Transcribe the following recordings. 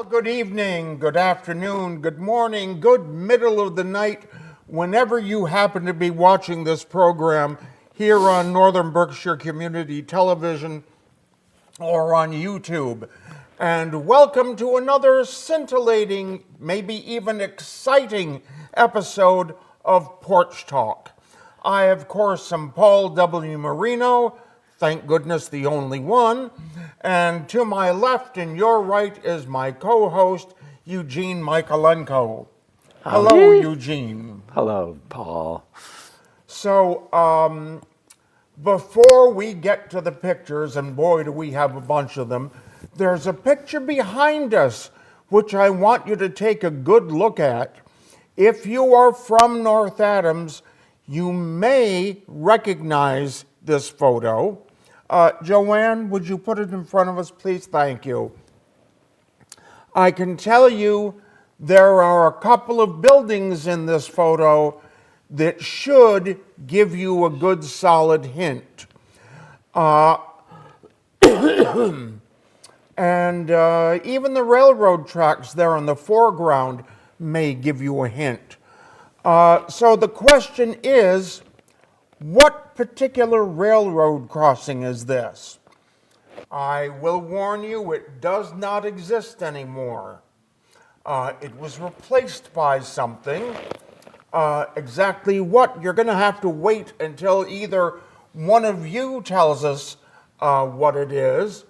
Good evening, good afternoon, good morning, good middle of the night, whenever you happen to be watching this program here on Northern Berkshire Community Television or on YouTube. And welcome to another scintillating, maybe even exciting episode of Porch Talk. I, of course, am Paul W. Marino, thank goodness the only one, and to my left and your right is my co-host, Eugene Michaelenko. Hello, Eugene. Hello, Paul. So, before we get to the pictures, and boy do we have a bunch of them, there's a picture behind us which I want you to take a good look at. If you are from North Adams, you may recognize this photo. Joanne, would you put it in front of us, please? Thank you. I can tell you there are a couple of buildings in this photo that should give you a good solid hint. And even the railroad tracks there in the foreground may give you a hint. So the question is, what particular railroad crossing is this? I will warn you, it does not exist anymore. It was replaced by something. Exactly what, you're going to have to wait until either one of you tells us what it is,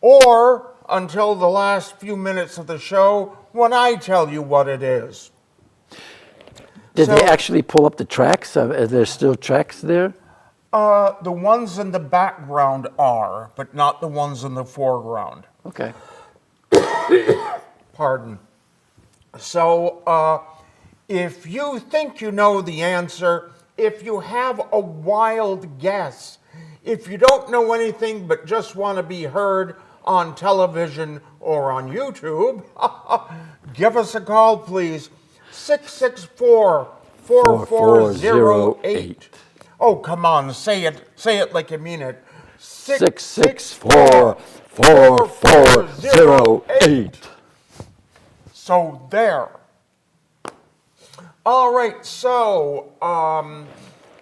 or until the last few minutes of the show when I tell you what it is. Did they actually pull up the tracks? Are there still tracks there? The ones in the background are, but not the ones in the foreground. Okay. Pardon. So, if you think you know the answer, if you have a wild guess, if you don't know anything but just want to be heard on television or on YouTube, give us a call, please. 664-4408. Oh, come on, say it like you mean it. 664-4408. So there. All right, so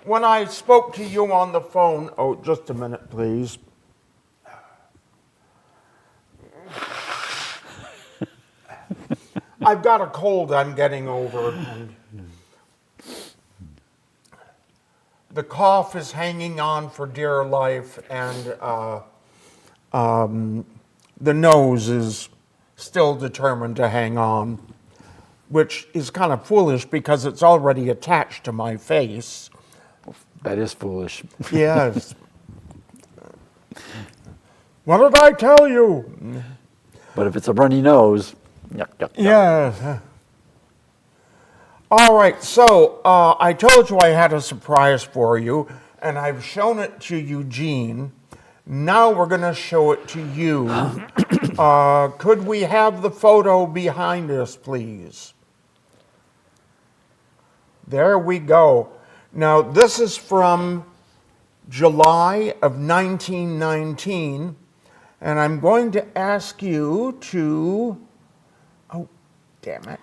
when I spoke to you on the phone, oh, just a minute, please. I've got a cold I'm getting over. And the cough is hanging on for dear life, and the nose is still determined to hang on, which is kind of foolish because it's already attached to my face. That is foolish. Yes. What did I tell you? But if it's a runny nose, yuck, yuck, yuck. Yeah. All right, so I told you I had a surprise for you, and I've shown it to Eugene. Now we're going to show it to you. Could we have the photo behind us, please? There we go. Now, this is from July of 1919, and I'm going to ask you to... Oh, damn it.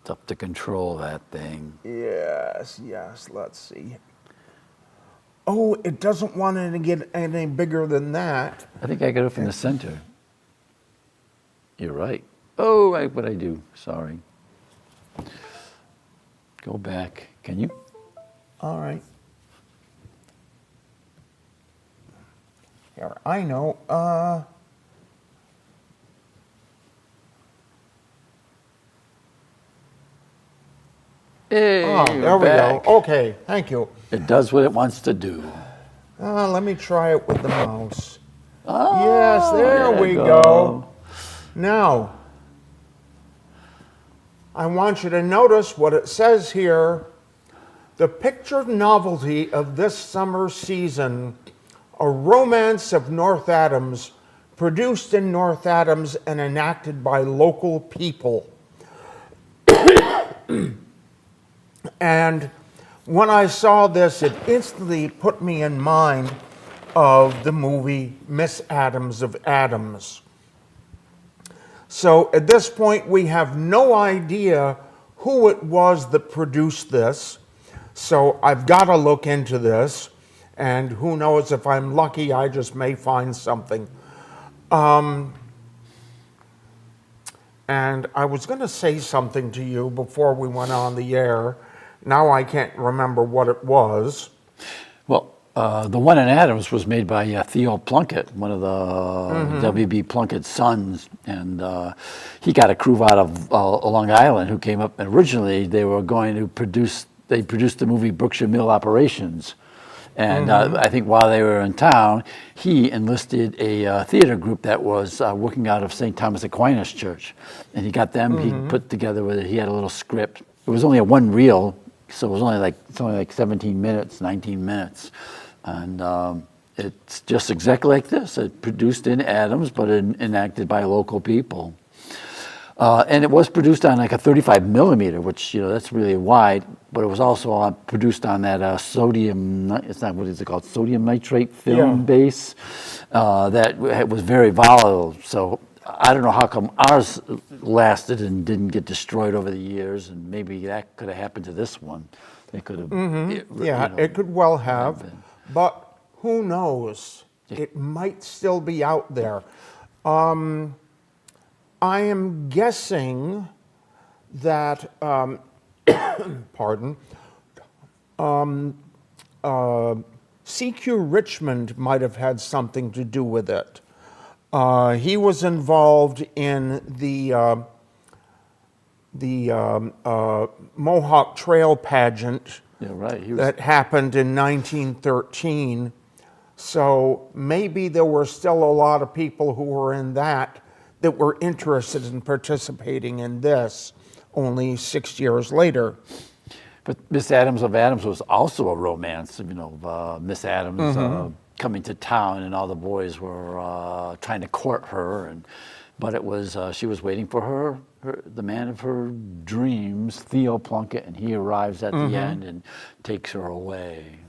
It's up to control that thing. Yes, let's see. Oh, it doesn't want it to get any bigger than that. I think I got it from the center. You're right. Oh, what'd I do? Sorry. Go back. Can you? All right. Here, I know. Hey, there we go. Okay, thank you. It does what it wants to do. Let me try it with the mouse. Oh, Yes, there we go. Now, I want you to notice what it says here. The picture novelty of this summer season, a romance of North Adams, produced in North Adams and enacted by local people. And when I saw this, it instantly put me in mind of the movie Miss Adams of Adams. So at this point, we have no idea who it was that produced this. So I've got to look into this. And who knows, if I'm lucky, I just may find something. And I was going to say something to you before we went on the air. Now I can't remember what it was. Well, the one in Adams was made by Theo Plunkett, one of the W.B. Plunkett's sons, and he got a crew out of Long Island who came up. And originally, they were going to produce. They produced the movie Berkshire Mill Operations, and I think while they were in town, he enlisted a theater group that was working out of St. Thomas Aquinas Church, and he got them. He put together with it. He had a little script. It was only a one reel. So it was only like 17 minutes, 19 minutes. And it's just exactly like this. It produced in Adams, but enacted by local people. And it was produced on like a 35 millimeter, which, that's really wide, but it was also produced on that sodium, it's not, what is it called, sodium nitrate film base that was very volatile. So I don't know how come ours lasted and didn't get destroyed over the years, and maybe that could have happened to this one. They could have. It could well have, but who knows? It might still be out there. I am guessing that, C.Q. Richmond might have had something to do with it. He was involved in the Mohawk Trail pageant that happened in 1913. So maybe there were still a lot of people who were in that were interested in participating in this only 6 years later. But Miss Adams of Adams was also a romance, Miss Adams coming to town, and all the boys were trying to court her, but it was she was waiting for the man of her dreams, Theo Plunkett, and he arrives at the end and takes her away,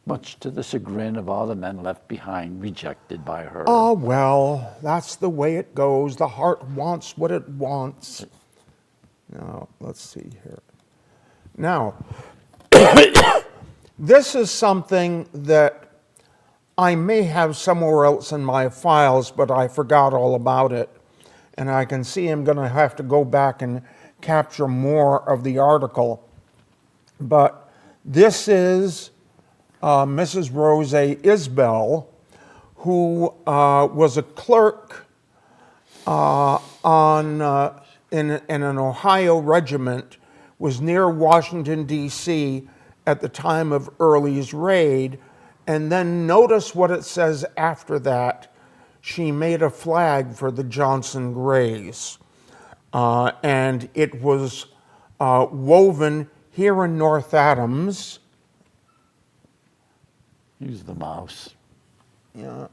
much to the chagrin of all the men left behind, rejected by her. Oh, well, that's the way it goes. The heart wants what it wants. Now, let's see here. Now, this is something that I may have somewhere else in my files, but I forgot all about it. And I can see I'm going to have to go back and capture more of the article. But this is Mrs. Rose Isbell, who was a clerk in an Ohio regiment, was near Washington, D.C. at the time of Early's raid. And then notice what it says after that. She made a flag for the Johnson Grays. And it was woven here in North Adams. Use the mouse. Yeah.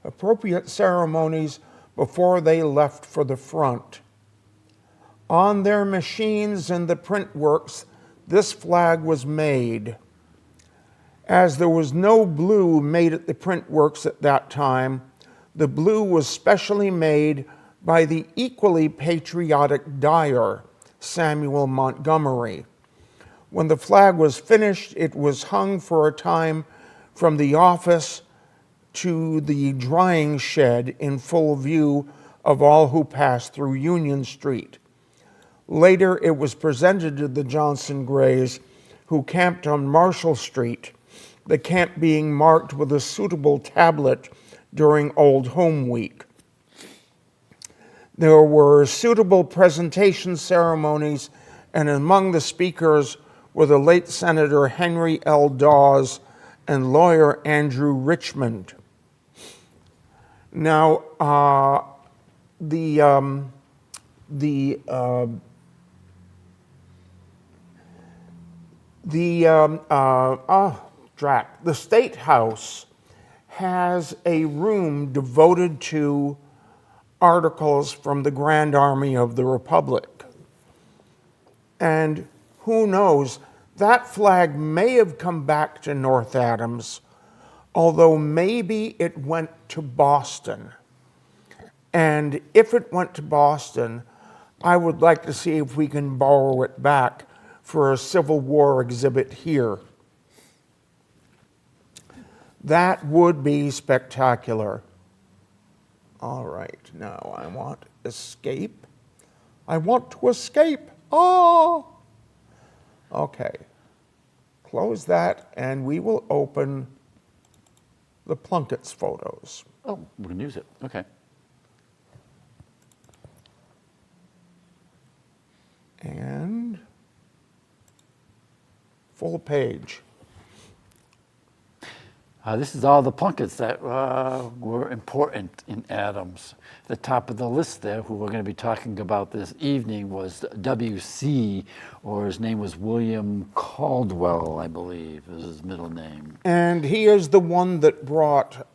Appropriate ceremonies before they left for the front. On their machines in the print works, this flag was made. As there was no blue made at the print works at that time, the blue was specially made by the equally patriotic dyer, Samuel Montgomery. When the flag was finished, it was hung for a time from the office to the drying shed in full view of all who passed through Union Street. Later, it was presented to the Johnson Grays, who camped on Marshall Street, the camp being marked with a suitable tablet during Old Home Week. There were suitable presentation ceremonies, and among the speakers were the late Senator Henry L. Dawes and lawyer Andrew Richmond. Now, the State House has a room devoted to articles from the Grand Army of the Republic. And who knows, that flag may have come back to North Adams. although maybe it went to Boston. And if it went to Boston, I would like to see if we can borrow it back for a Civil War exhibit here. That would be spectacular. All right, now I want escape. I want to escape. Oh! Okay. Close that, and we will open the Plunkett's photos. Oh, we can use it. Okay. And full page. This is all the Plunketts that were important in Adams. The top of the list there, who we're going to be talking about this evening, was W.C., or his name was William Caldwell, I believe, is his middle name. And he is the one that brought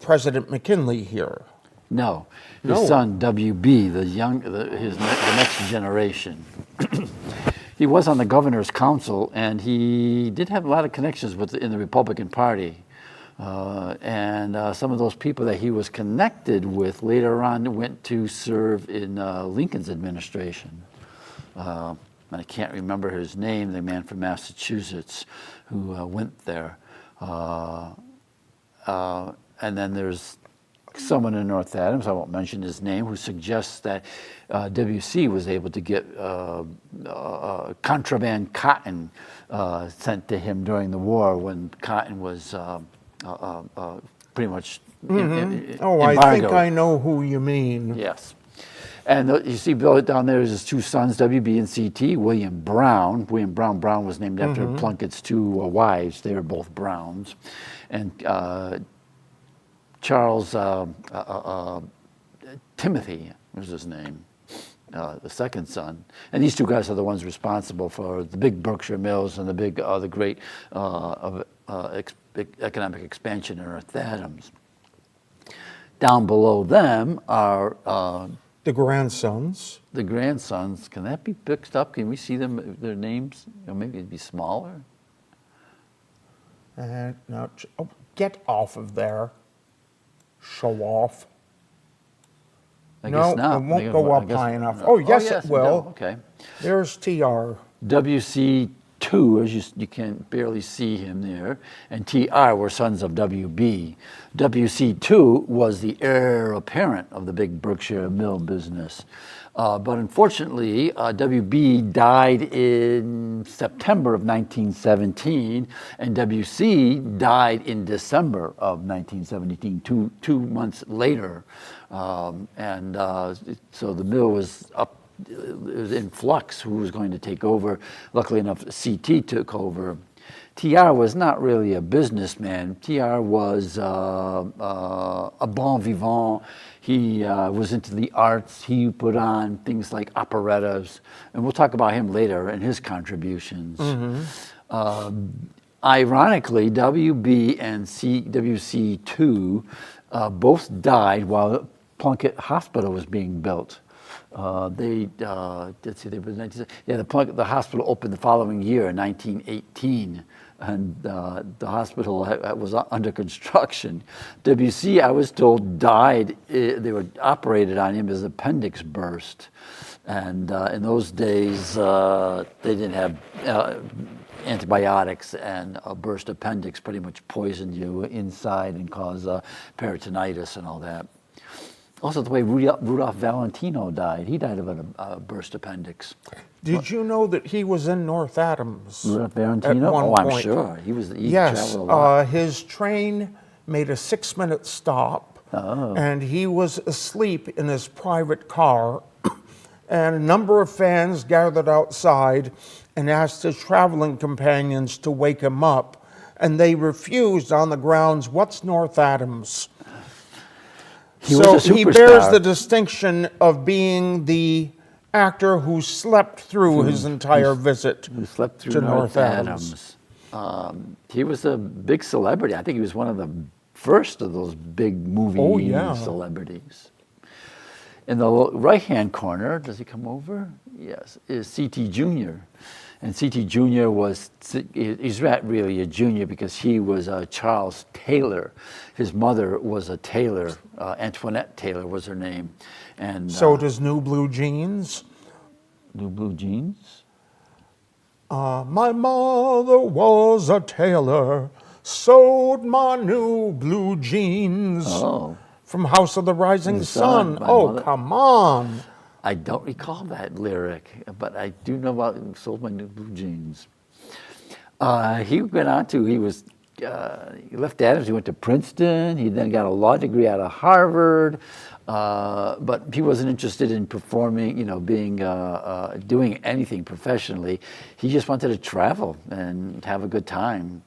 President McKinley here. No, his No. son W.B., the next generation. He was on the governor's council, and he did have a lot of connections in the Republican Party. And some of those people that he was connected with later on went to serve in Lincoln's administration. And I can't remember his name, the man from Massachusetts who went there. And then there's someone in North Adams, I won't mention his name, who suggests that W.C. was able to get contraband cotton sent to him during the war when cotton was pretty much I think I know who you mean. Yes. And you see down there is his two sons, W.B. and C.T., William Brown. William Brown was named after Plunkett's two wives. They were both Browns. And Charles Timothy was his name, the second son. And these two guys are the ones responsible for the big Berkshire Mills and the great economic expansion in North Adams. Down below them are The grandsons. the grandsons. Can that be picked up? Can we see them, their names? Or maybe it'd be smaller. And now, get off of there. Show off. I No, guess not. it won't go up high enough. Oh, yes, it will. Okay. There's TR. WC2, as you can barely see him there, and TR were sons of WB. WC2 was the heir apparent of the big Berkshire mill business. But unfortunately, WB died in September of 1917, and WC died in December of 1917, two months later. So the mill was up. It was in flux who was going to take over. Luckily enough, CT took over. TR was not really a businessman. TR was a bon vivant. He was into the arts. He put on things like operettas, and we'll talk about him later and his contributions. Ironically, WB and WC2 both died while Plunkett Hospital was being built. The hospital opened the following year, in 1918, and the hospital was under construction. WC, I was told, died. They were operated on him as appendix burst, and in those days they didn't have antibiotics, and a burst appendix pretty much poisoned you inside and caused peritonitis and all that. Also, the way Rudolph Valentino died, he died of a burst appendix. Did you know that he was in North Adams? Rudolph Valentino? At one I'm point? sure. He Yes, traveled a lot. his train made a 6-minute stop, and he was asleep in his private car, and a number of fans gathered outside and asked his traveling companions to wake him up, and they refused on the grounds, what's North Adams? He was a he superstar. bears the distinction of being the actor who slept through his entire visit Who slept through to North Adams. He was a big celebrity. I think he was one of the first of those big movie celebrities. In the right-hand corner, does he come over? Yes, is C.T. Jr. And C.T. Jr. he's not really a junior because he was Charles Taylor. His mother was a tailor, Antoinette Taylor was her name. And So does New Blue Jeans. New Blue Jeans? My mother was a tailor, sewed my new blue jeans. Oh. From House of the Rising The Sun. Sun, my Oh, mother. come on. I don't recall that lyric, but I do know about Sold My New Blue Jeans. He went on to, he left Adams, he went to Princeton, he then got a law degree out of Harvard, but he wasn't interested in performing, doing anything professionally. He just wanted to travel and have a good time.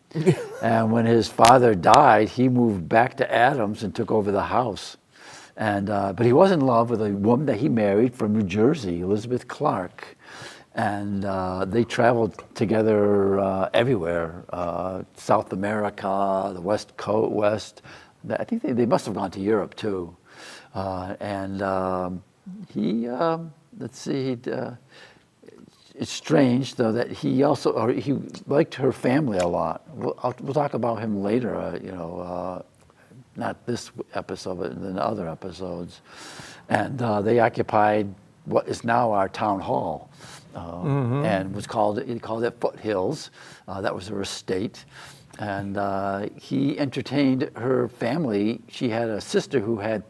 And when his father died, he moved back to Adams and took over the house. And but he was in love with a woman that he married from New Jersey, Elizabeth Clark, and they traveled together everywhere, South America, the West Coast. I think they must have gone to Europe too. Let's see. It's strange though that he liked her family a lot. We'll talk about him later. Not this episode, but in other episodes. And they occupied what is now our town hall, and he called it Foothills. That was her estate. And he entertained her family. She had a sister who had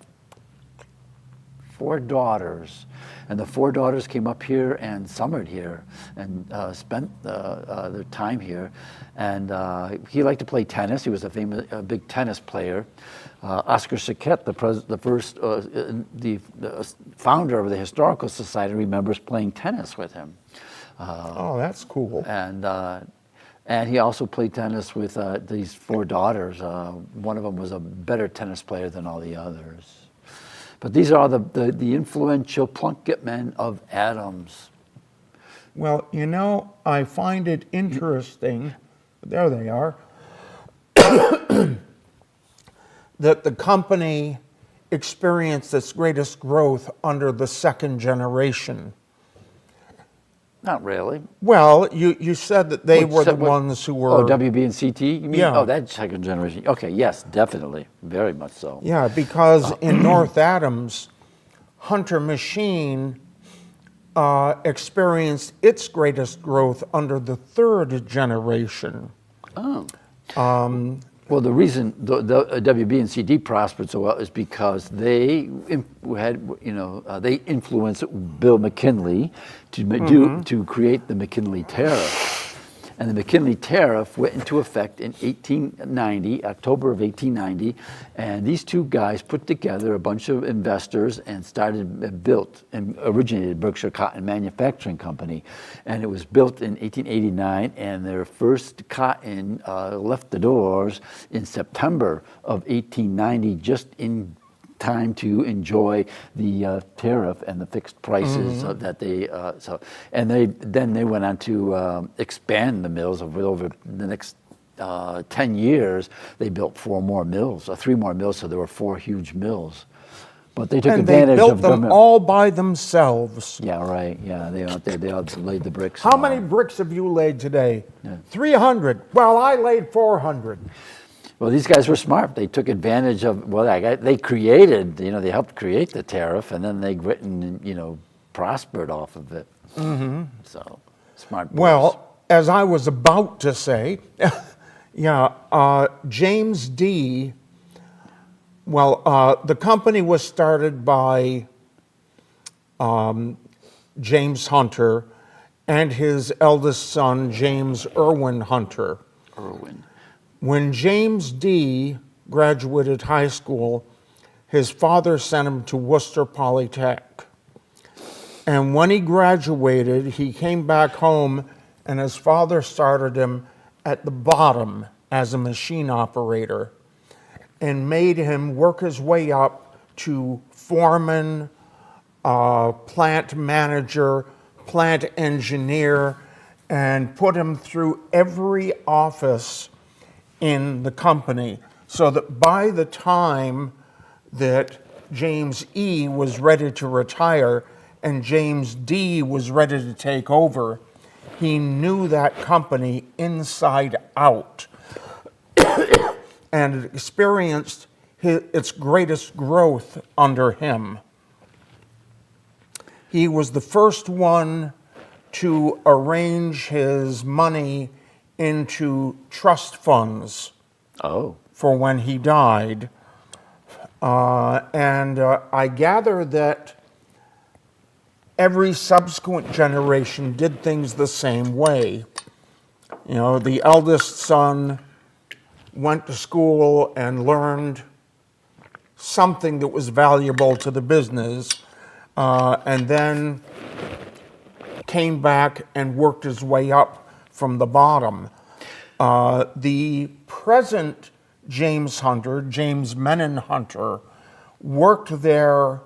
4 daughters. And the 4 daughters came up here and summered here and spent their time here. And he liked to play tennis. He was a big tennis player. Oscar Saquet, the founder of the Historical Society, remembers playing tennis with him. Oh, that's cool. And he also played tennis with these 4 daughters. One of them was a better tennis player than all the others. But these are the influential Plunkett men of Adams. Well, I find it interesting, there they are, that the company experienced its greatest growth under the second generation. Not really. Well, you said that they were the ones who were... Oh, WB and CT? You mean? Yeah. Oh, that's second generation. Okay, yes, definitely. Very much so. Yeah, because in North Adams, Hunter Machine experienced its greatest growth under the third generation. Oh. Well, the reason the WB and CD prospered so well is because they they influenced Bill McKinley to create the McKinley Tariff. And the McKinley Tariff went into effect in October of 1890, and these 2 guys put together a bunch of investors and originated Berkshire Cotton Manufacturing Company. And it was built in 1889, and their first cotton left the doors in September of 1890, just in time to enjoy the tariff and the fixed prices that they and they went on to expand the mills over the next 10 years. They built 3 more mills, so there were 4 huge mills. But they took advantage of them government. all by themselves. Yeah, right. Yeah, they laid the bricks. How many bricks have you laid today? Yeah. 300. Well, I laid 400. Well, these guys were smart. They took advantage of, they created, they helped create the tariff, and then they prospered off of it. Mm-hmm. So, smart boys. Well, as I was about to say, James D., the company was started by James Hunter and his eldest son, James Irwin Hunter. When James D. graduated high school, his father sent him to Worcester Polytech. And when he graduated, he came back home, and his father started him at the bottom as a machine operator and made him work his way up to foreman, plant manager, plant engineer, and put him through every office in the company, so that by the time that James E. was ready to retire and James D. was ready to take over, He knew that company inside out and had experienced its greatest growth under him. He was the first one to arrange his money into trust funds Oh. for when he died. And I gather that every subsequent generation did things the same way. You know, the eldest son went to school and learned something that was valuable to the business, and then came back and worked his way up from the bottom. The present James Hunter, James Menon Hunter, worked there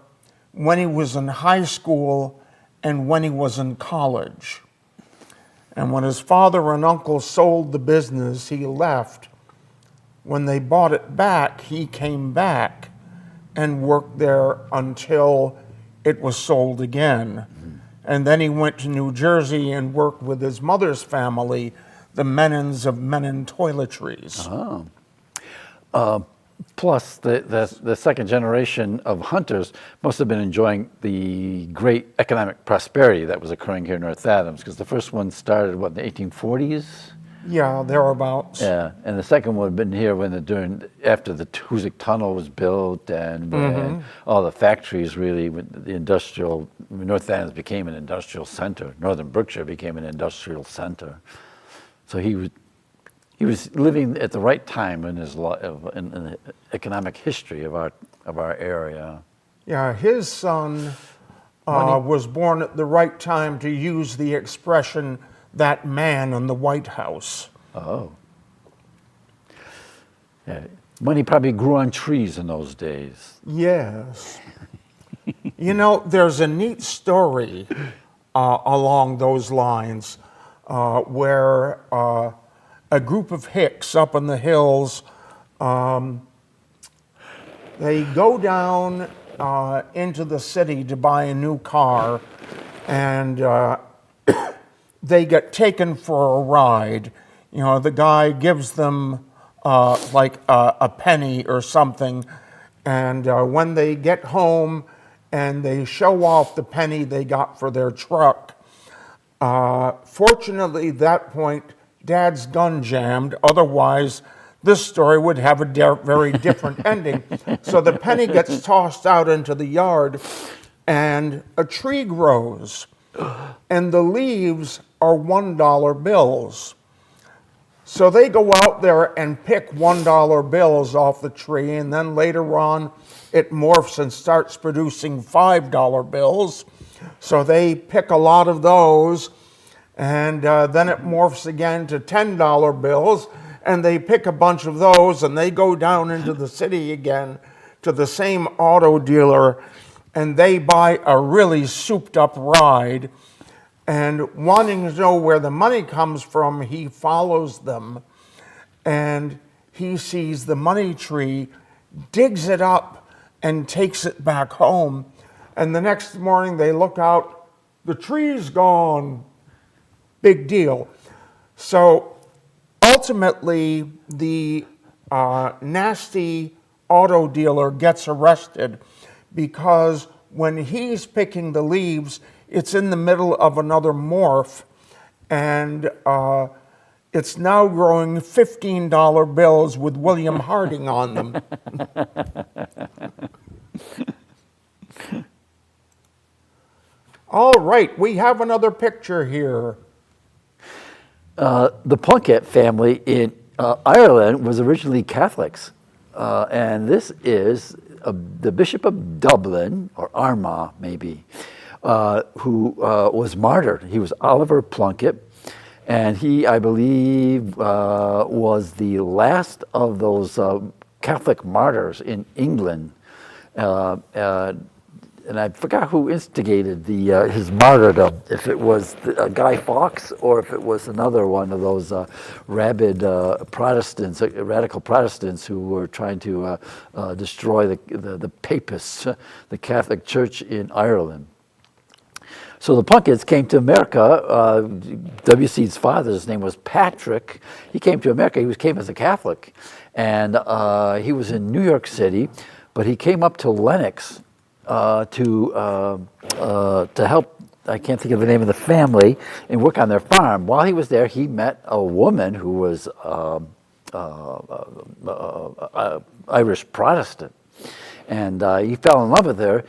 when he was in high school and when he was in college. And when his father and uncle sold the business, he left. When they bought it back, he came back and worked there until it was sold again. And then he went to New Jersey and worked with his mother's family, the Menons of Menon Toiletries. Plus, the second generation of hunters must have been enjoying the great economic prosperity that was occurring here in North Adams, because the first one started, what, in the 1840s? Yeah, thereabouts. Yeah, and the second one had been here after the Hoosick Tunnel was built and all the factories really, the industrial, North Adams became an industrial center. Northern Berkshire became an industrial center. So he was living at the right time in his in the economic history of our area. Yeah, his son was born at the right time, to use the expression, that man in the White House. Oh. Yeah, money probably grew on trees in those days. Yes. You know, there's a neat story along those lines where a group of hicks up in the hills, they go down into the city to buy a new car, and they get taken for a ride. You know, the guy gives them like a penny or something, and when they get home and they show off the penny they got for their truck, fortunately, at that point, Dad's gun jammed. Otherwise, this story would have a very different ending. So the penny gets tossed out into the yard, and a tree grows, and the leaves are $1 bills. So they go out there and pick $1 bills off the tree, and then later on it morphs and starts producing $5 bills. So they pick a lot of those, and then it morphs again to $10 bills, and they pick a bunch of those, and they go down into the city again to the same auto dealer, and they buy a really souped up ride. And wanting to know where the money comes from, he follows them, and he sees the money tree, digs it up, and takes it back home. And the next morning they look out, the tree's gone. Big deal. So ultimately, the nasty auto dealer gets arrested because when he's picking the leaves, it's in the middle of another morph, and it's now growing $15 bills with William Harding on them. All right, we have another picture here. The Plunkett family in Ireland was originally Catholics, and this is the Bishop of Dublin, or Armagh maybe, who was martyred. He was Oliver Plunkett, and he, I believe, was the last of those Catholic martyrs in England. And I forgot who instigated his martyrdom, if it was Guy Fawkes or if it was another one of those rabid Protestants, radical Protestants who were trying to destroy the papists, the Catholic Church in Ireland. So the Plunketts came to America. W.C.'s father's name was Patrick. He came to America. Came as a Catholic, and he was in New York City, but he came up to Lenox to help. I can't think of the name of the family and work on their farm. While he was there, he met a woman who was Irish Protestant, and he fell in love with her.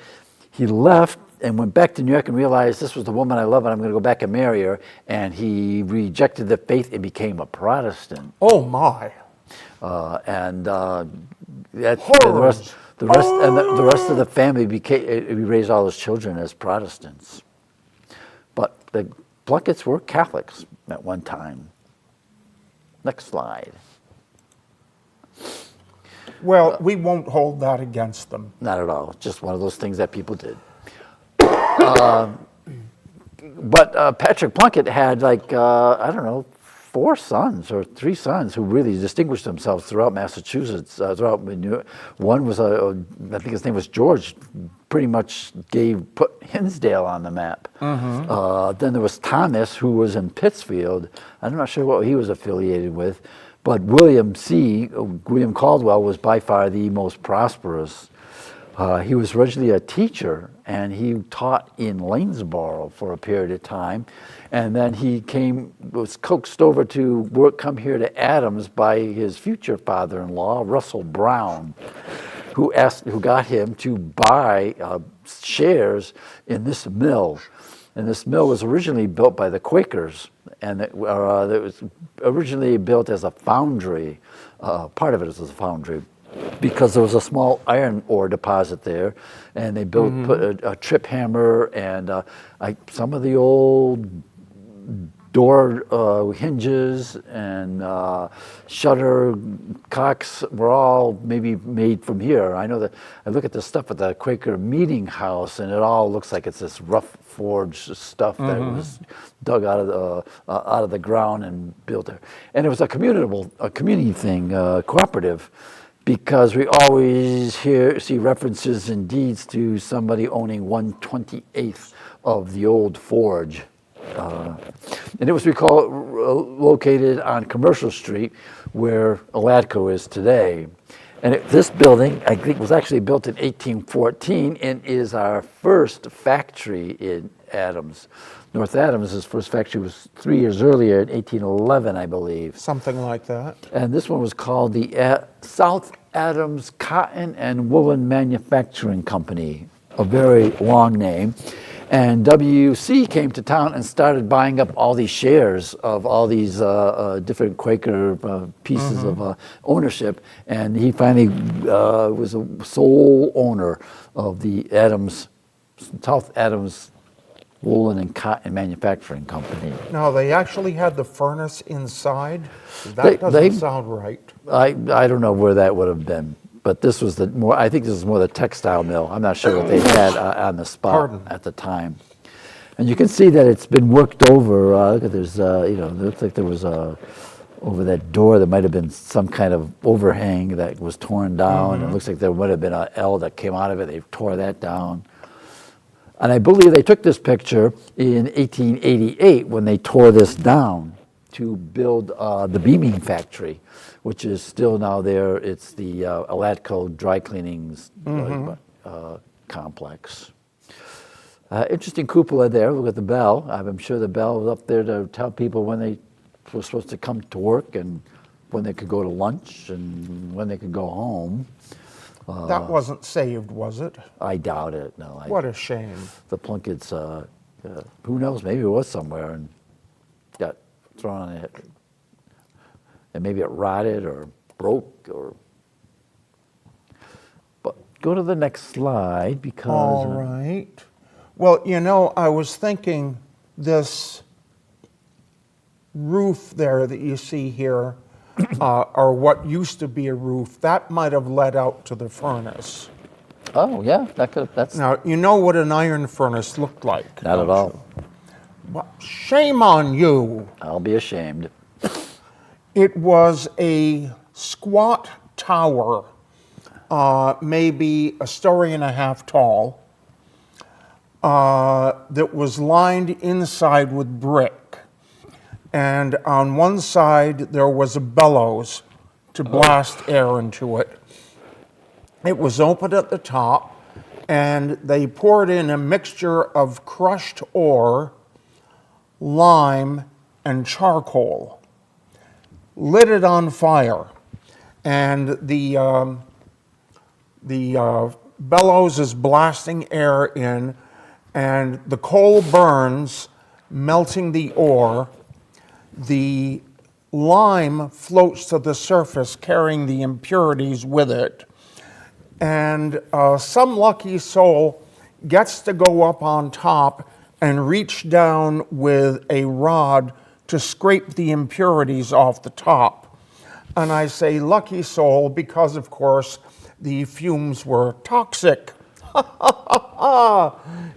He left and went back to New York and realized this was the woman I love and I'm going to go back and marry her. And he rejected the faith and became a Protestant. Oh my! And the Horrors. rest of the family became. He raised all his children as Protestants. But the Plunketts were Catholics at one time. Next slide. Well, we won't hold that against them. Not at all. Just one of those things that people did. But Patrick Plunkett had I don't know, 4 sons or 3 sons who really distinguished themselves throughout Massachusetts. Throughout New York. One was I think his name was George. Pretty much put Hinsdale on the map. Then there was Thomas, who was in Pittsfield. I'm not sure what he was affiliated with, but William Caldwell was by far the most prosperous. He was originally a teacher, and he taught in Lanesboro for a period of time, and then he was coaxed over to come here to Adams by his future father-in-law, Russell Brown, who got him to buy shares in this mill. And this mill was originally built by the Quakers, and it was originally built as a foundry. Part of it was a foundry, because there was a small iron ore deposit there, and they put a trip hammer and some of the old door hinges and shutter cocks were all maybe made from here. I know that I look at the stuff at the Quaker Meeting House, and it all looks like it's this rough forged stuff that was dug out of the ground and built there. And it was a community thing, cooperative, because we always see references in deeds to somebody owning 1/28 of the old forge. And it was located on Commercial Street, where Aladco is today. And this building, I think, was actually built in 1814 and is our first factory in Adams. North Adams' first factory was 3 years earlier, in 1811, I believe. Something like that. And this one was called the South Adams Cotton and Woolen Manufacturing Company, a very long name. And W.C. came to town and started buying up all these shares of all these different Quaker pieces of ownership. And he finally was a sole owner of the South Adams Woolen and Cotton Manufacturing Company. Now, they actually had the furnace inside? That doesn't sound right. I don't know where that would have been. But this was I think this was more the textile mill. I'm not sure what they had on the spot at the time. And you can see that it's been worked over. Look at there's, it looks like there was over that door, there might have been some kind of overhang that was torn down. It looks like there would have been an L that came out of it. They tore that down. And I believe they took this picture in 1888 when they tore this down to build the beaming factory, which is still now there. It's the Aladco Dry Cleanings complex. Interesting cupola there. Look at the bell. I'm sure the bell was up there to tell people when they were supposed to come to work and when they could go to lunch and when they could go home. That wasn't saved, was it? I doubt it. No. What a shame. The Plunketts, who knows? Maybe it was somewhere and got thrown on it. And maybe it rotted or broke but go to the next slide because... All right. Well, I was thinking this roof there that you see here, or what used to be a roof, that might have led out to the furnace. Oh, yeah, that's... Now, you know what an iron furnace looked like? Not at all. Well, shame on you. I'll be ashamed. It was a squat tower, maybe a story and a half tall, that was lined inside with brick. And on one side, there was a bellows to blast air into it. It was open at the top, and they poured in a mixture of crushed ore, lime, and charcoal, lit it on fire, and the bellows is blasting air in, and the coal burns, melting the ore. The lime floats to the surface, carrying the impurities with it. And some lucky soul gets to go up on top and reach down with a rod to scrape the impurities off the top. And I say lucky soul because, of course, the fumes were toxic.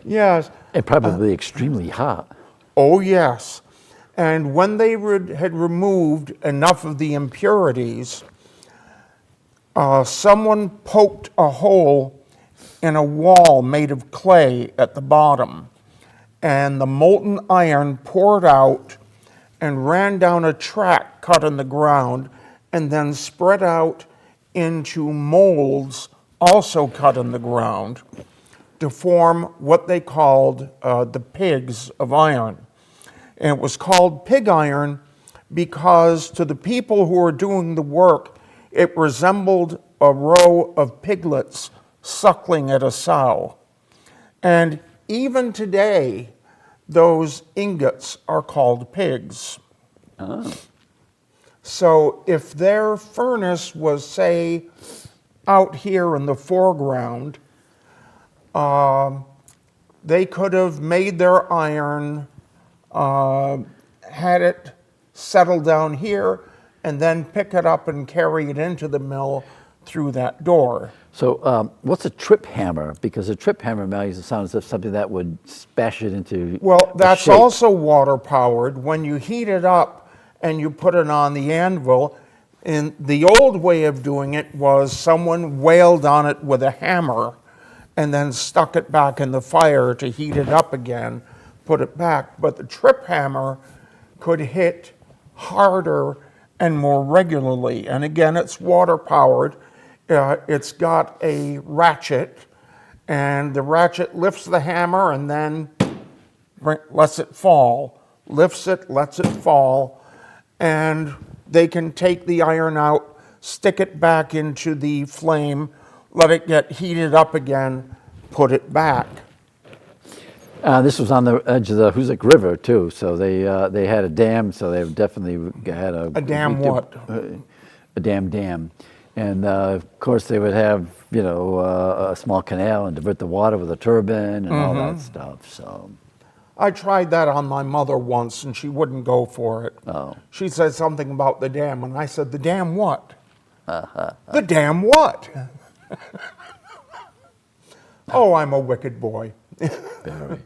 Yes. And probably extremely hot. Oh, yes. And when they had removed enough of the impurities, someone poked a hole in a wall made of clay at the bottom, and the molten iron poured out and ran down a track cut in the ground and then spread out into molds also cut in the ground to form what they called the pigs of iron. And it was called pig iron because to the people who were doing the work, it resembled a row of piglets suckling at a sow. And even today, those ingots are called pigs. Oh. So if their furnace was, say, out here in the foreground, they could have made their iron, had it settle down here, and then pick it up and carry it into the mill through that door. So what's a trip hammer? Because a trip hammer makes it sound as if something that would bash it into Well, a that's shape. also water powered. When you heat it up and you put it on the anvil, in the old way of doing it was someone wailed on it with a hammer and then stuck it back in the fire to heat it up again, put it back. But the trip hammer could hit harder and more regularly. And again, it's water powered. It's got a ratchet, and the ratchet lifts the hammer and then lets it fall, lifts it, lets it fall, and they can take the iron out, stick it back into the flame, let it get heated up again, put it back. This was on the edge of the Hoosick River too, so they had a dam, so they definitely had a dam what? A dam, and of course they would have a small canal and divert the water with a turbine and all that stuff. So I tried that on my mother once, and she wouldn't go for it. Oh. She said something about the dam, and I said, "The dam what?" The dam what? Oh, I'm a wicked boy. very.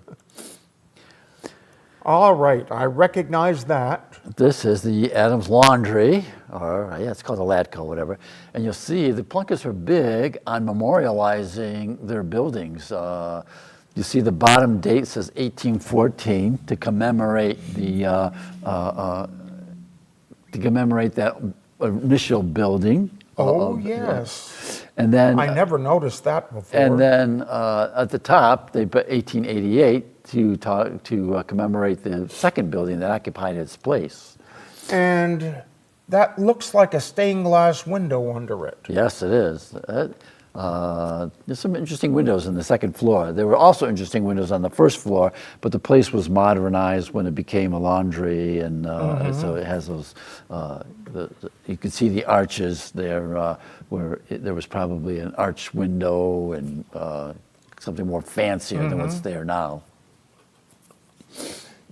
All right, I recognize that. This is the Adams Laundry, or it's called a Latco, whatever. And you'll see the Plunkett's are big on memorializing their buildings. You see the bottom date says 1814 to commemorate that initial building. Oh, yes. And then I never noticed that before. And then at the top they put 1888 to commemorate the second building that occupied its place. And that looks like a stained glass window under it. Yes, it is. There's some interesting windows in the second floor. There were also interesting windows on the first floor, but the place was modernized when it became a laundry, and so it has those. You can see the arches there, where there was probably an arch window and something more fancier than what's there now.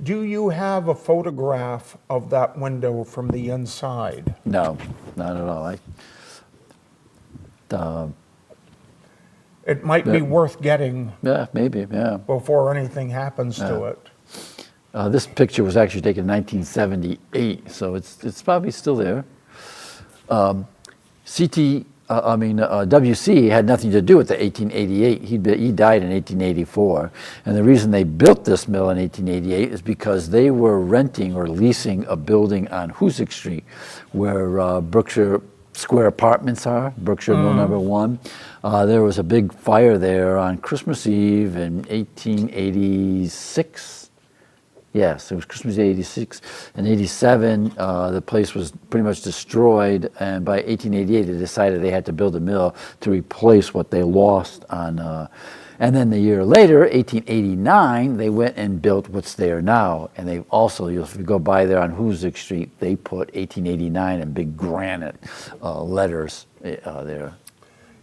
Do you have a photograph of that window from the inside? No, not at all. It might be worth getting Maybe. before anything happens to it. This picture was actually taken in 1978, so it's probably still there. C.T. WC had nothing to do with the 1888. He died in 1884. And the reason they built this mill in 1888 is because they were renting or leasing a building on Hoosick Street where Brookshire Square Apartments are, Brookshire Mill number 1. There was a big fire there on Christmas Eve in 1886. Yes, it was Christmas Day, 86. In 87, the place was pretty much destroyed, and by 1888, they decided they had to build a mill to replace what they lost on. And then the year later, 1889, they went and built what's there now. And they also, if you go by there on Hoosick Street, they put 1889 in big granite letters there.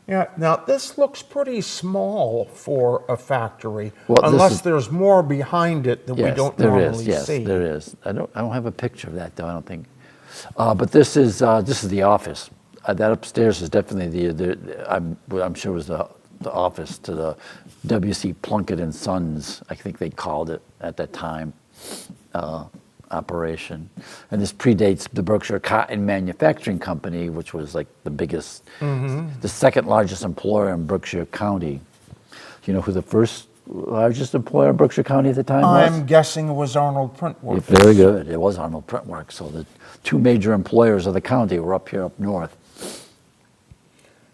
Yeah, now this looks pretty small for a factory, Well, unless there's more behind it that we don't normally yes, see. there is. I don't have a picture of that though. I don't think. But this is the office. That upstairs is definitely I'm sure was the office to the W.C. Plunkett and Sons. I think they called it at that time. Operation, and this predates the Berkshire Cotton Manufacturing Company, which was like the biggest, the second largest employer in Berkshire County. Do you know who the first largest employer in Berkshire County at the time was? I'm guessing it was Arnold Printworks. Very good. It was Arnold Printworks. So the two major employers of the county were up here up north.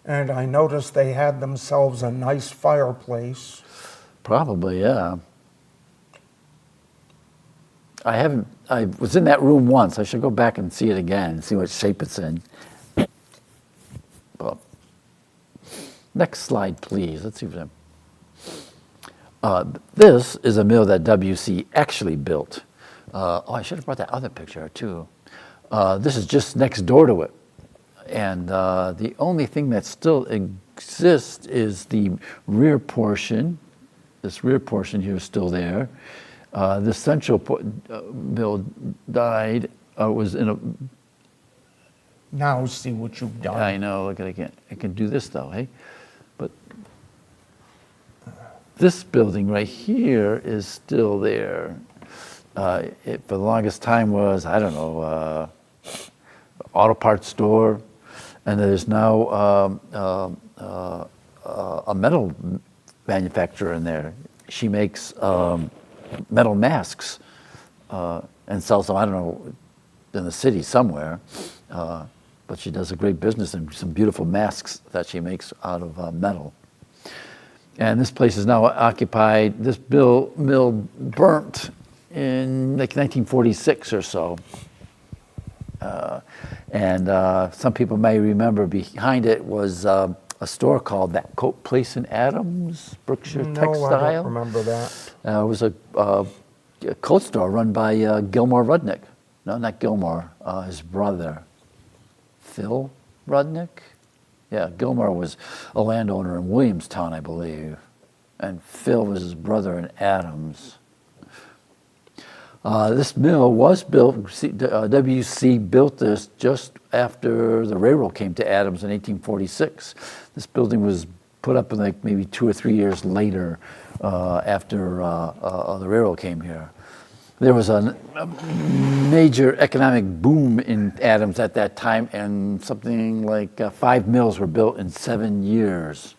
And I noticed they had themselves a nice fireplace. Probably, yeah. I was in that room once. I should go back and see it again and see what shape it's in. Well, next slide, please. Let's see if this is a mill that WC actually built. I should have brought that other picture too. This is just next door to it. And the only thing that still exists is the rear portion. This rear portion here is still there. The central mill died. Was in a. Now see what you've done. I know. Look, I can do this though, hey. But this building right here is still there. It for the longest time was, I don't know, auto parts store, and there's now a metal manufacturer in there. She makes metal masks and sells them, I don't know, in the city somewhere. But she does a great business and some beautiful masks that she makes out of metal. And this place is now occupied. This mill burnt in like 1946 or so. And some people may remember behind it was a store called That Coat Place in Adams, Brookshire Textile. No, I don't remember that. It was a coat store run by Gilmore Rudnick. No, not Gilmore, his brother, Phil Rudnick. Yeah, Gilmore was a landowner in Williamstown, I believe, and Phil was his brother in Adams. This mill was built, WC built this just after the railroad came to Adams in 1846. This building was put up in like maybe 2 or 3 years later after the railroad came here. There was a major economic boom in Adams at that time, and something like 5 mills were built in 7 years.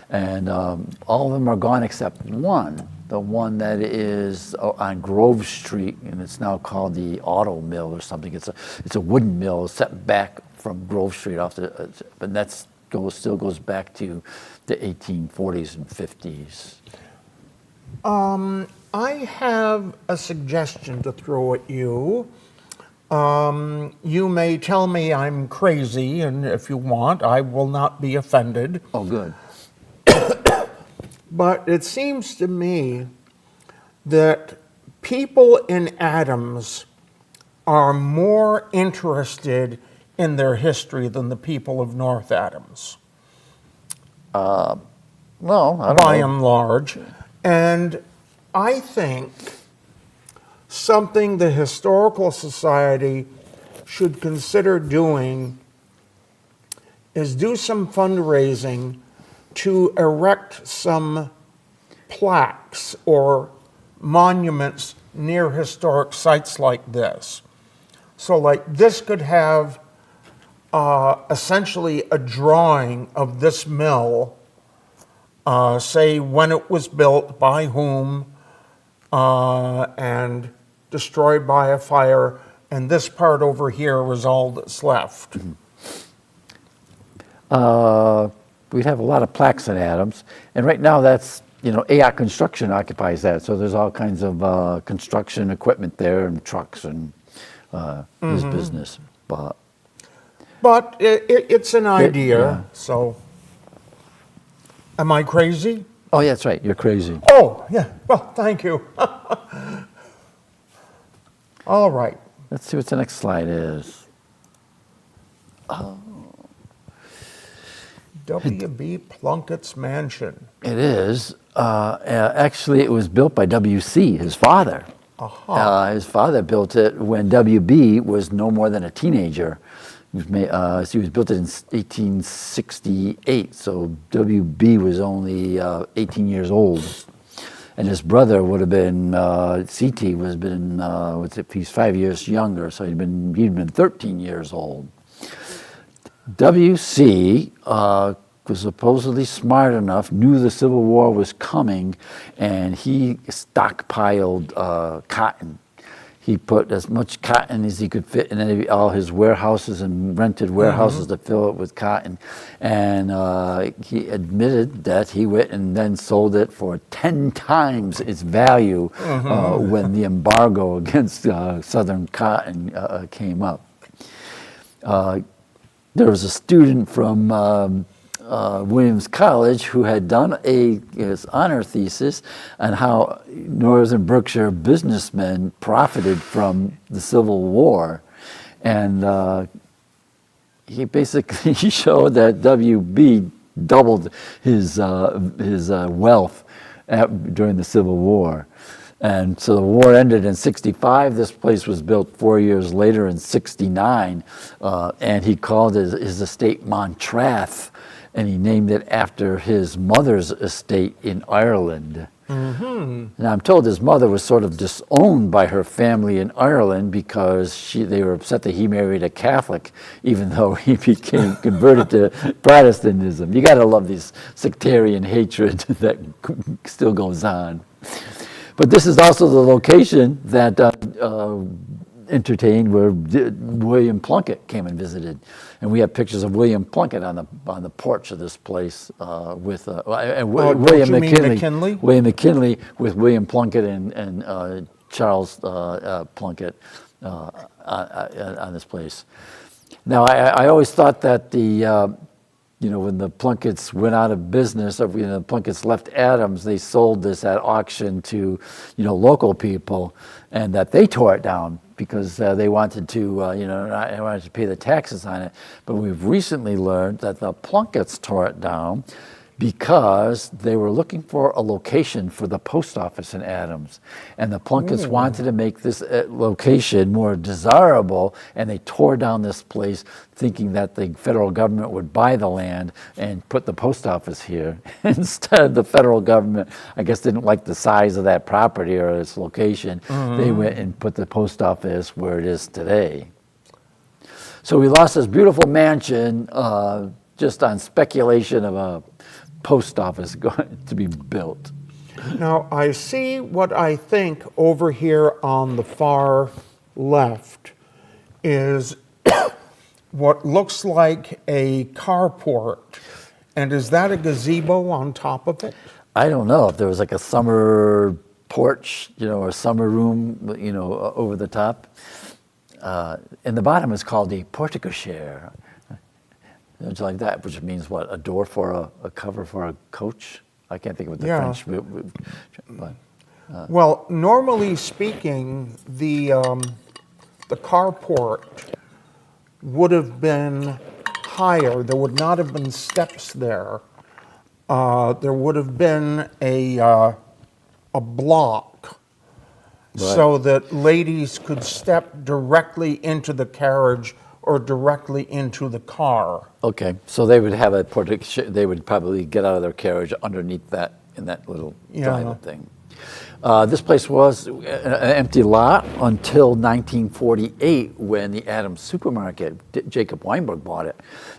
And all of them are gone except one, the one that is on Grove Street, and it's now called the Auto Mill or something. It's a wooden mill set back from Grove Street but that still goes back to the 1840s and 50s. I have a suggestion to throw at you. You may tell me I'm crazy, and if you want, I will not be offended. Oh, good. But it seems to me that people in Adams are more interested in their history than the people of North Adams. Well, I don't by know. and large. And I think something the Historical Society should consider doing is do some fundraising to erect some plaques or monuments near historic sites like this. So like this could have essentially a drawing of this mill, say when it was built, by whom, and destroyed by a fire, and this part over here was all that's left. We'd have a lot of plaques in Adams, and right now that's, AI Construction occupies that, so there's all kinds of construction equipment there and trucks and his business. But it's an idea, yeah. so. Am I crazy? Oh, yeah, that's right, you're crazy. Oh, yeah, well, thank you. All right. Let's see what the next slide is. W.B. Plunkett's mansion. It is. Actually, it was built by W.C., his father. His father built it when W.B. was no more than a teenager. He was built in 1868, so W.B. was only 18 years old. And his brother would have been, C.T. he's 5 years younger, so he'd been 13 years old. W.C. Was supposedly smart enough, knew the Civil War was coming, and he stockpiled cotton. He put as much cotton as he could fit in all his warehouses and rented warehouses to fill it with cotton. And he admitted that he went and then sold it for 10 times its value when the embargo against Southern cotton came up. There was a student from Williams College who had done his honor thesis on how Northern Berkshire businessmen profited from the Civil War, and he basically showed that W.B. doubled his wealth during the Civil War. And so the war ended in 65. This place was built 4 years later in 69, and he called his estate Montrath, and he named it after his mother's estate in Ireland. Now I'm told his mother was sort of disowned by her family in Ireland because they were upset that he married a Catholic, even though he became converted to Protestantism. You got to love this sectarian hatred that still goes on. But this is also the location that entertained where William Plunkett came and visited, and we have pictures of William Plunkett on the porch of this place with William McKinley. William McKinley with William Plunkett and Charles Plunkett on this place. Now I always thought that when the Plunketts went out of business, or the Plunketts left Adams, they sold this at auction to local people, and that they tore it down because they wanted to, wanted to pay the taxes on it. But we've recently learned that the Plunketts tore it down because they were looking for a location for the post office in Adams. And the Plunketts wanted to make this location more desirable, and they tore down this place thinking that the federal government would buy the land and put the post office here. Instead, the federal government, I guess, didn't like the size of that property or its location. They went and put the post office where it is today. So we lost this beautiful mansion just on speculation of a post office going to be built. Now, I see what I think over here on the far left is what looks like a carport. And is that a gazebo on top of it? I don't know if there was like a summer porch, or summer room, over the top. And the bottom is called a porte-cochere. It's like that, which means what? A door for a cover for a coach? I can't think of what the French. But, well, normally speaking, the carport would have been higher. There would not have been steps there. There would have been a block, so that ladies could step directly into the carriage or directly into the car. Okay, so they would have they would probably get out of their carriage underneath that, in that little drive thing. This place was an empty lot until 1948 when the Adams supermarket, Jacob Weinberg bought it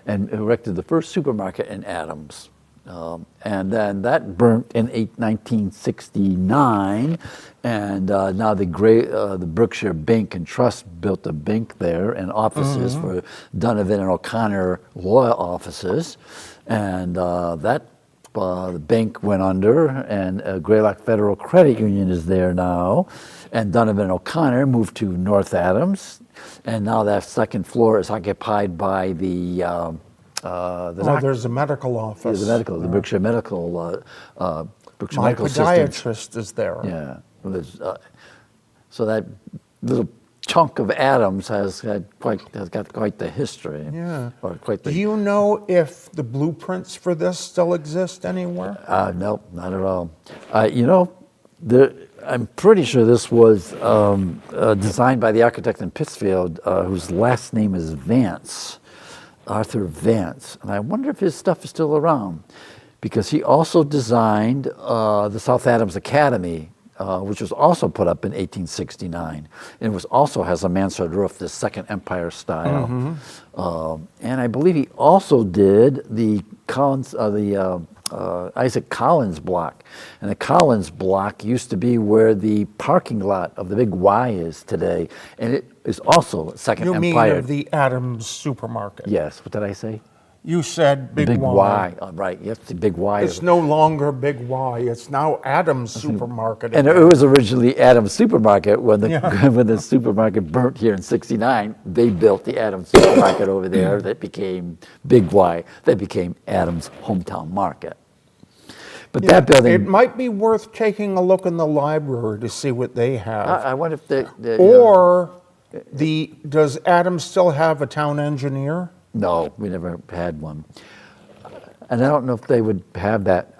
and erected the first supermarket in Adams. And then that burnt in 1969, and now the Berkshire Bank and Trust built a bank there and offices for Donovan and O'Connor law offices, and the bank went under, and Greylock Federal Credit Union is there now, and Donovan and O'Connor moved to North Adams, and now that second floor is occupied by there's a medical office. The Berkshire Medical, Berkshire My Medical Systems. podiatrist is there. Yeah, so that little chunk of Adams has got quite the history. Yeah. Or quite the. Do you know if the blueprints for this still exist anywhere? No, not at all. I'm pretty sure this was designed by the architect in Pittsfield, whose last name is Vance. Arthur Vance, and I wonder if his stuff is still around, because he also designed the South Adams Academy, which was also put up in 1869, and it was also has a mansard roof, this Second Empire style. And I believe he also did the Isaac Collins block, and the Collins block used to be where the parking lot of the Big Y is today, and it is also Second You Empire. mean of the Adams supermarket? Yes. What did I say? You said Big, Big Y. Y. Right. Yes, the Big Y. It's no longer Big Y. It's now Adams Supermarket. And it was originally Adams Supermarket when the Yeah. when the supermarket burnt here in '69. They built the Adams Supermarket over there. That became Big Y. That became Adams Hometown Market. But that building. It might be worth taking a look in the library to see what they have. I wonder if Does Adams still have a town engineer? No, we never had one. And I don't know if they would have that.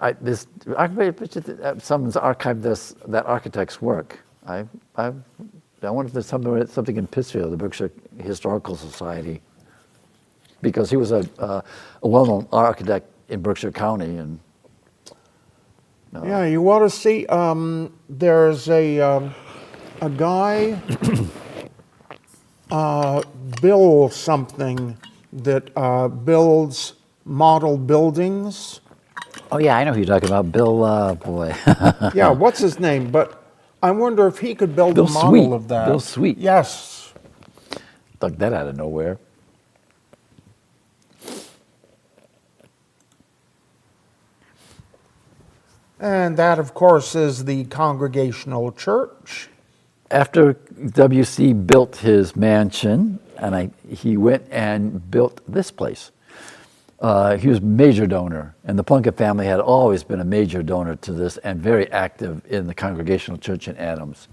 Someone's archived that architect's work. I wonder if there's something in Pittsfield, the Berkshire Historical Society, because he was a well-known architect in Berkshire County. And Yeah, you ought to see. There's a guy, Bill something, that builds model buildings. oh yeah, I know who you're talking about, Bill. Boy, Yeah, what's his name? But I wonder if he could build Bill a model Sweet. of that. Bill Sweet. Yes. dug that out of nowhere. And that, of course, is the Congregational Church. After W.C. built his mansion, and he went and built this place. He was a major donor, and the Plunkett family had always been a major donor to this and very active in the Congregational Church in Adams.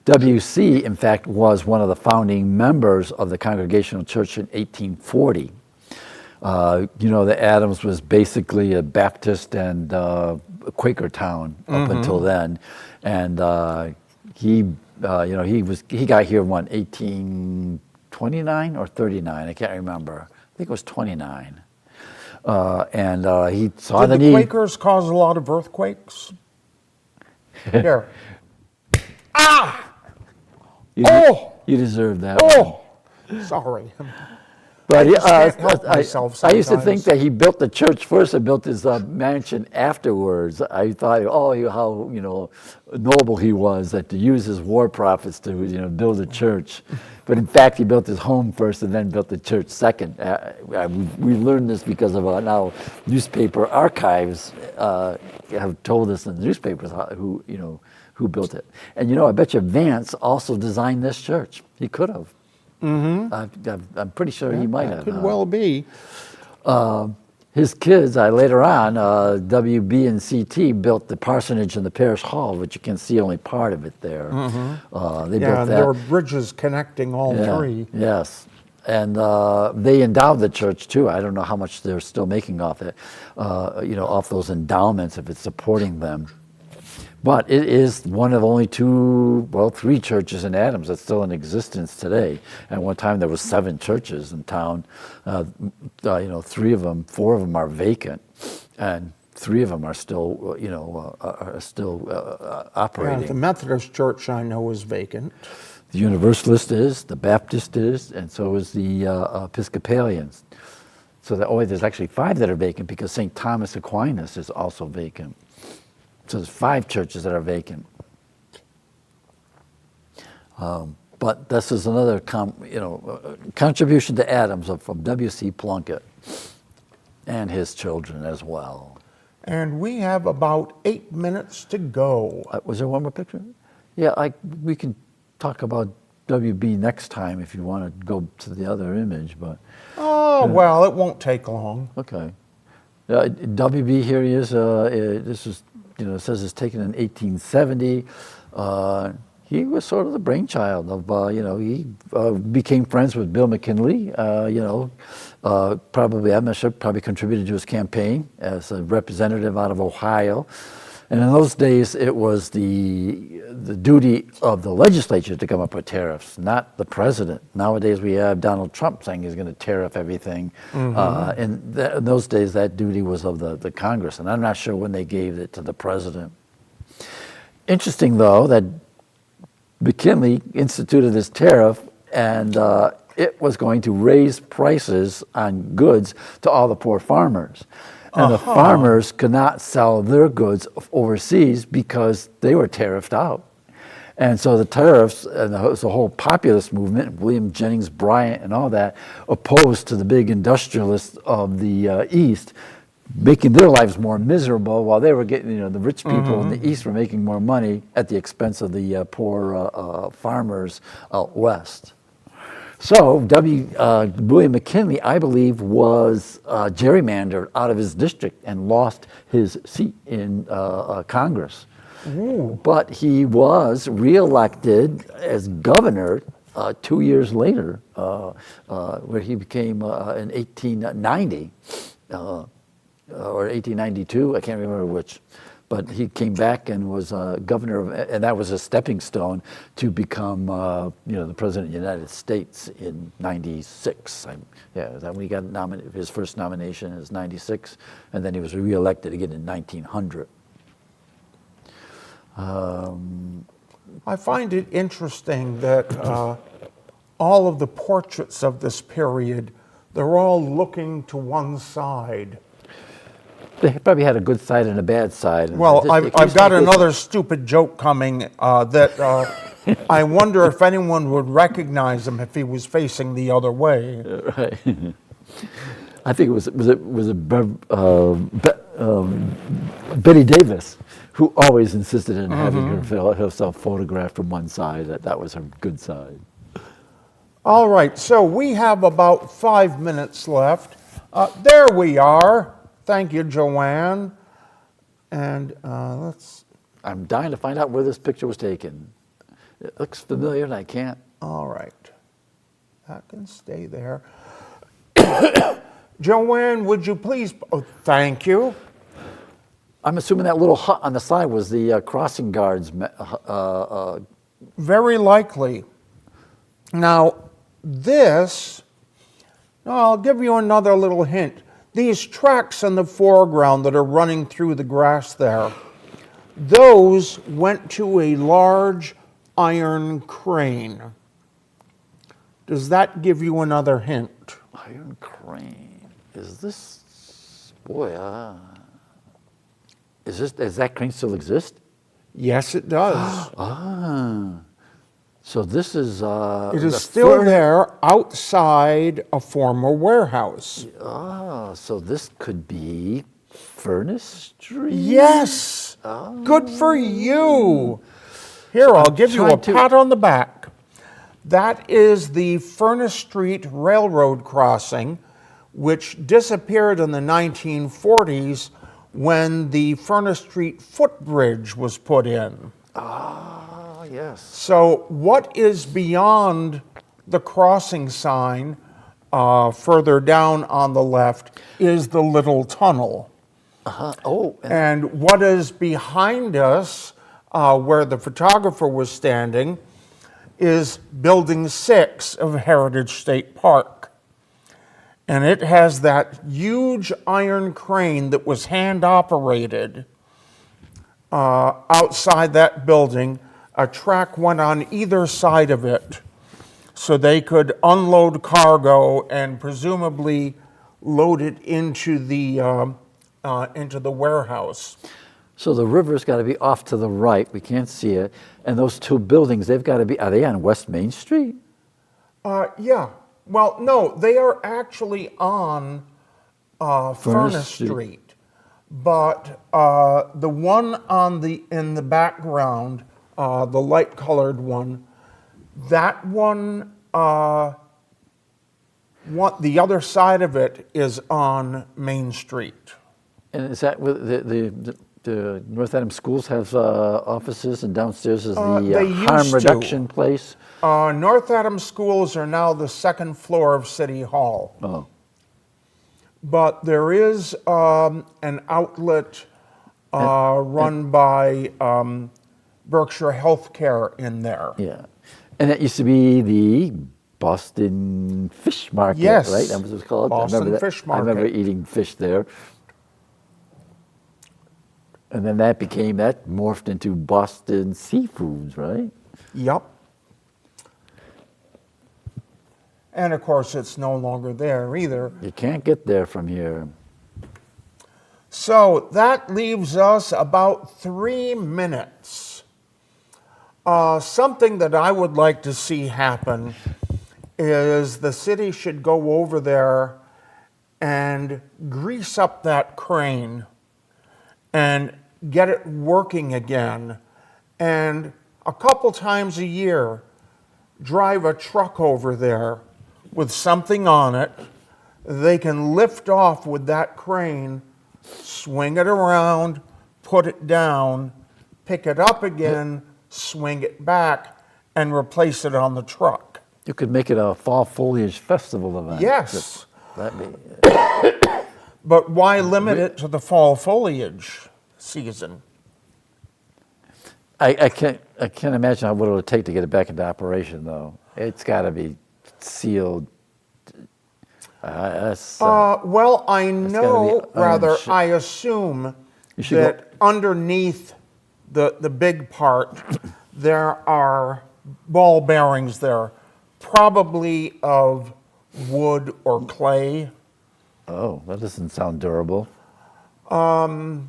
W.C., in fact, was one of the founding members of the Congregational Church in 1840. The Adams was basically a Baptist and a Quaker town up until then, and he got here in 1829 or 39. I can't remember. I think it was 29. And he saw Did the the need. Quakers cause a lot of earthquakes? Here. You deserve that. Oh! Sorry. But can't help myself I used to think sometimes. that he built the church first and built his mansion afterwards. I thought, how noble he was that to use his war profits to build a church. But in fact, he built his home first and then built the church second. We learned this because of now newspaper archives have told us in the newspapers who built it. And I bet you Vance also designed this church. He could have. Mm-hmm. I'm pretty sure he might have. Could well be. His kids, later on, WB and CT built the parsonage and the parish hall, which you can see only part of it there. They built that. There were bridges connecting all three. Yes. And they endowed the church too. I don't know how much they're still making off it, off those endowments if it's supporting them. But it is one of only three churches in Adams that's still in existence today. At one time there was 7 churches in town. 4 of them are vacant. And 3 of them are still, operating. The Methodist Church I know is vacant. The Universalist is, the Baptist is, and so is the Episcopalians. So there's actually 5 that are vacant because St. Thomas Aquinas is also vacant. So there's 5 churches that are vacant. But this is another contribution to Adams from W.C. Plunkett and his children as well. And we have about 8 minutes to go. Was there one more picture? Yeah, we can talk about WB next time if you want to go to the other image, but... Oh, well, it won't take long. Okay. WB, here he is. This is, it says it's taken in 1870. He was sort of the brainchild of, he became friends with Bill McKinley, probably contributed to his campaign as a representative out of Ohio. And in those days, it was the duty of the legislature to come up with tariffs, not the president. Nowadays, we have Donald Trump saying he's going to tariff everything. In those days, that duty was of the Congress, and I'm not sure when they gave it to the president. Interesting, though, that McKinley instituted this tariff, and it was going to raise prices on goods to all the poor farmers. And the farmers could not sell their goods overseas because they were tariffed out. And so the tariffs and the whole populist movement, William Jennings Bryan and all that, opposed to the big industrialists of the East, making their lives more miserable while they were getting, the rich people in the East were making more money at the expense of the poor farmers out West. So William McKinley, I believe, was gerrymandered out of his district and lost his seat in Congress. Ooh. But he was reelected as governor 2 years later, where he became in 1890 or 1892. I can't remember which. But he came back and was governor, and that was a stepping stone to become, the president of the United States in '96. That when he got nominated, his first nomination is '96, and then he was reelected again in 1900. I find it interesting that all of the portraits of this period, they're all looking to one side. They probably had a good side and a bad side. Well, I've got another stupid joke coming that I wonder if anyone would recognize him if he was facing the other way. Right. I think it was Betty Davis who always insisted in having herself photographed from one side. That was her good side. All right, so we have about 5 minutes left. There we are. Thank you, Joanne. And I'm dying to find out where this picture was taken. It looks familiar and I can't. All right. That can stay there. Joanne, would you please... Oh, thank you. I'm assuming that little hut on the side was the crossing guards. Very likely. Now, I'll give you another little hint. These tracks in the foreground that are running through the grass there, those went to a large iron crane. Does that give you another hint? Iron crane. Does that crane still exist? Yes, it does. So this is... it is still there outside a former warehouse. So this could be Furnace Street? Yes! Good for you! Here, I'll give you a pat on the back. That is the Furnace Street Railroad crossing, which disappeared in the 1940s when the Furnace Street footbridge was put in. Yes. So what is beyond the crossing sign further down on the left is the little tunnel. And what is behind us, where the photographer was standing, is Building 6 of Heritage State Park. and it has that huge iron crane that was hand operated outside that building. A track went on either side of it so they could unload cargo and presumably load it into the warehouse. So the river's got to be off to the right. We can't see it. And those two buildings, they've got to be, are they on West Main Street? Yeah. Well, no, they are actually on Furnace Street. Street. But the one in the background, the light-colored one, that one, the other side of it is on Main Street. And is that where the North Adams schools have offices, and downstairs is the They harm used to. reduction place? North Adams schools are now the second floor of City Hall. Oh, But there is an outlet run by Berkshire Healthcare in there. yeah. And that used to be the Boston Fish Market, Yes, right? That was what it was called. Boston Fish I remember Market. eating fish there. And then that morphed into Boston Seafoods, right? Yep. And of course, it's no longer there either. You can't get there from here. So that leaves us about 3 minutes. Something that I would like to see happen is the city should go over there and grease up that crane and get it working again. And a couple times a year, drive a truck over there with something on it. They can lift off with that crane, swing it around, put it down, pick it up again, swing it back, and replace it on the truck. You could make it a fall foliage festival event. Yes, That'd be, but why limit it to the fall foliage season? I can't imagine what it would take to get it back into operation, though. It's got to be sealed. Well, I know, gotta be rather, iron I assume You should that underneath the big part, there are ball bearings there, probably of wood or clay. Oh, that doesn't sound durable. And,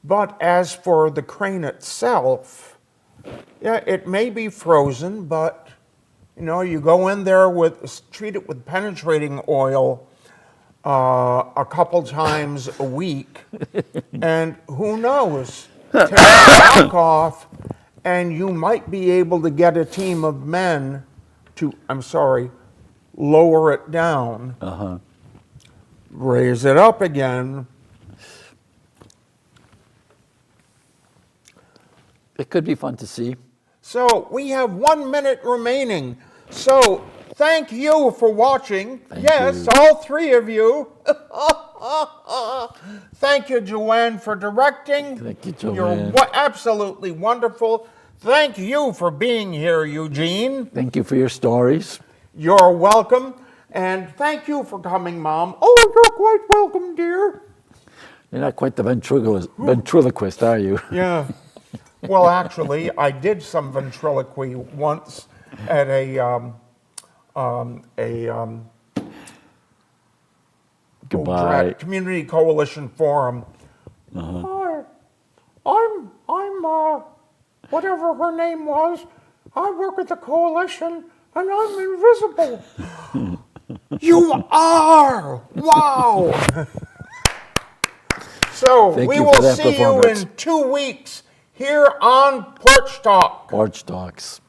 but as for the crane itself, yeah, it may be frozen, but, you know, you go in there treat it with penetrating oil a couple times a week, and who knows, take the lock off, and you might be able to get a team of men to, lower it down, raise it up again. It could be fun to see. So we have 1 minute remaining. So thank you for watching. Yes, you. all three of you. Thank you, Joanne, for directing. Thank you, Joanne. You're absolutely wonderful. Thank you for being here, Eugene. Thank you for your stories. You're welcome. And thank you for coming, Mom. Oh, you're quite welcome, dear. You're not quite the ventriloquist, are you? Yeah. Well, actually, I did some ventriloquy once at a Goodbye. community coalition forum. Hi, I'm whatever her name was. I work at the coalition, and I'm invisible. You are! Wow! So Thank we you will for that see you performance. in 2 weeks here on Porch Talk. Porch Talks.